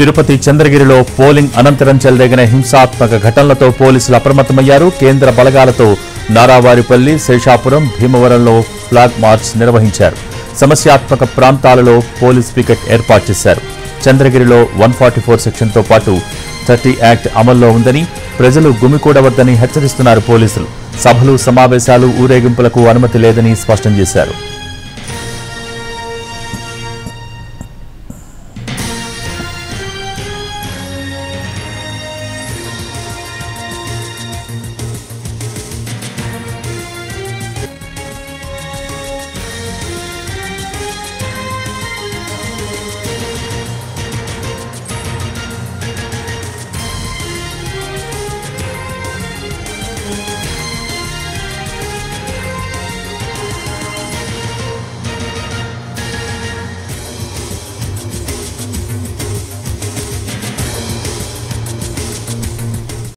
Tirupati చంద్రగిరిలో polling అనంతరం చెలరేగిన హింసాత్మక ఘటనలతో పోలీసులు అప్రమత్తమయ్యారు. కేంద్ర బలగాలతో నారావారిపల్లి, శేషాపురం, భీమవరంలో ఫ్లాగ్ మార్చ్ నిర్వహించారు. సమస్యాత్మక ప్రాంతాలలో పోలీస్ పికెట్ ఏర్పాటు చేశారు. చంద్రగిరిలో 144 సెక్షన్తో పాటు 30 యాక్ట్ అమల్లో ఉందని, ప్రజలు గుమికూడవద్దని హెచ్చరిస్తున్నారు పోలీసులు. సభలు, సమావేశాలు, ఊరేగింపులకు అనుమతి లేదని స్పష్టం చేశారు.